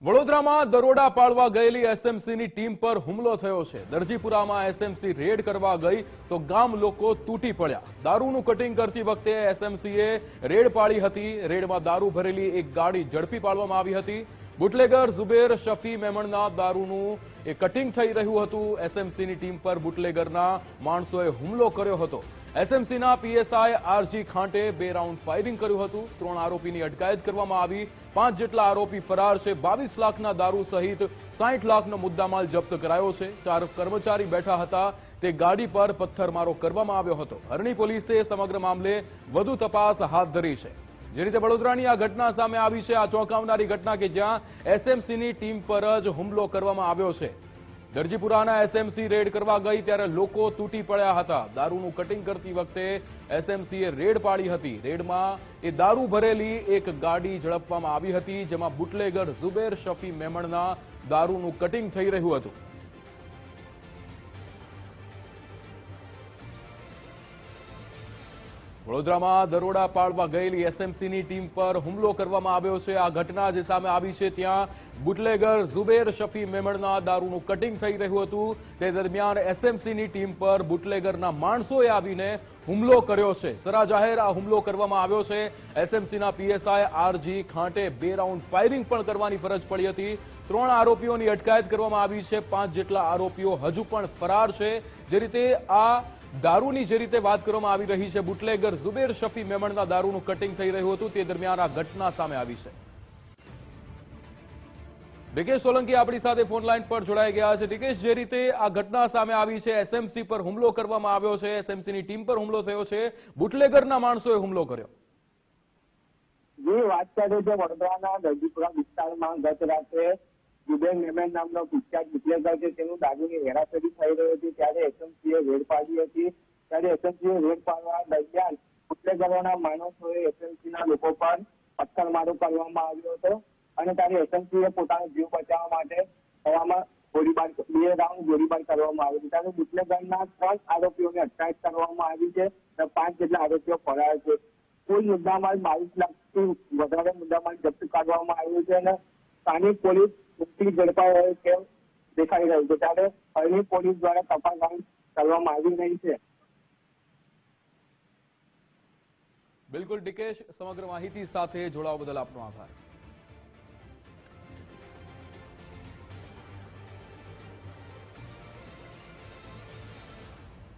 વડોદરામાં દરોડા પાડવા ગયેલી એસએમસીની ટીમ પર હુમલો થયો છે। દરજીપુરામાં એસએમસી રેડ કરવા ગઈ તો ગામ લોકો તૂટી પડ્યા। દારૂનું કટિંગ કરતી વખતે એસએમસીએ રેડ પાડી હતી। રેડમાં દારૂ ભરેલી એક ગાડી ઝડપી પાડવામાં આવી હતી। બુટલેગર ઝુબેર શફી મેમણના દારૂનું કટિંગ થઈ રહ્યું હતું। એસએમસીની ટીમ પર બુટલેગરના માણસોએ હુમલો કર્યો હતો। એસએમસીના પીએસઆઈ આરજી ખાંટે 2 રાઉન્ડ ફાયરિંગ કર્યું હતું। 3 આરોપીની અટકાયત કરવામાં આવી। 5 જેટલા આરોપી ફરાર છે। 22 લાખના દારૂ સહિત 60 લાખનો મુદ્દામાલ જપ્ત કરાયો છે। 4 કર્મચારી બેઠા હતા તે ગાડી પર પથ્થરમારો કરવામાં આવ્યો હતો। હરણી પોલીસે સમગ્ર મામલે વધુ તપાસ હાથ ધરી છે। જે રીતે વડોદરાની આ ઘટના સામે આવી છે, આ ચોંકાવનારી ઘટના કે જ્યાં એસએમસીની ટીમ પર જ હુમલો કરવામાં આવ્યો છે। દરજીપુરાના એસએમસી રેડ કરવા ગઈ ત્યારે લોકો તૂટી પડ્યા હતા। દારૂનું કટિંગ કરતી વખતે એસએમસીએ રેડ પાડી હતી। રેડમાં એ દારૂ ભરેલી એક ગાડી ઝડપવામાં આવી હતી, જેમાં બુટલેગર ઝુબેર શફી મેમણના દારૂનું કટિંગ થઈ રહ્યું હતું। વડોદરામાં દરોડા પાડવા ગયેલી એસએમસીની ટીમ પર હુમલો કરવામાં આવ્યો છે। આ ઘટના જે સામે આવી છે ત્યાં બુટલેગર ઝુબેર શફી મેમણના દારૂનું કટિંગ થઈ રહ્યું હતું। તે દરમિયાન એસએમસીની ટીમ પર બુટલેગરના માણસોએ આવીને હુમલો કર્યો છે। સરાજાહેર આ હુમલો કરવામાં આવ્યો છે। એસએમસીના પીએસઆઈ આરજી ખાંટે 2 રાઉન્ડ ફાયરિંગ પણ કરવાની ફરજ પડી હતી। 3 આરોપીઓની અટકાયત કરવામાં આવી છે। 5 જેટલા આરોપીઓ હજુ પણ ફરાર છે। જે રીતે આ દારૂની જે રીતે વાત કરવામાં આવી રહી છે, બુટલેગર ઝુબેર શફી મેમણના દારૂનું કટિંગ થઈ રહ્યું હતું, તે દરમિયાન આ ઘટના સામે આવી છે। ડીકેશ સોલંકી આપણી સાથે ફોન લાઈન પર જોડાઈ ગયા છે। ડીકેશ, જે રીતે આ ઘટના સામે આવી છે, એસએમસી પર હુમલો કરવામાં આવ્યો છે, એસએમસીની ટીમ પર હુમલો થયો છે, બુટલેગરના માણસોએ હુમલો કર્યો। જે વાત કરે છે વડોદરાના દરજીપુરા વિસ્તારમાં ગત રાત્રે ઝુબેર મેમણ નામનો કુખ્યાત બુટલેગર છે તેનું દારૂની હેરાફેરી થઈ રહી હતી, ત્યારે એસએમસીએ રેડ પાડી હતી। ત્યારે એસએમસીએ રેડ પાડવા દરમિયાન બુટલેગરોના માણસોએ એસએમસીના લોકો પર પથ્થરમારો કરવામાં આવ્યો હતો અને ત્યારે એસએમસીએ પોતાનો જીવ બચાવવા માટે હવામાં ગોળીબાર 2 રાઉન્ડ ગોળીબાર કરવામાં આવ્યો હતો। ત્યારે બુટલેગરના 3 આરોપીઓને અટકાયત કરવામાં આવી છે અને 5 જેટલા આરોપીઓ ફરાર છે। કુલ મુદ્દામાલ 22 લાખથી વધારે મુદ્દામાલ જપ્ત કરવામાં આવ્યું છે અને સ્થાનિક પોલીસ મુક્તિ ઝડપાઈ હોય તેમ દેખાઈ રહ્યું છે। ત્યારે હરણી પોલીસ દ્વારા તપાસ કરવામાં આવી રહી છે। બિલકુલ ડીકેશ, સમગ્ર માહિતી સાથે જોડાવા બદલ આપનો આભાર।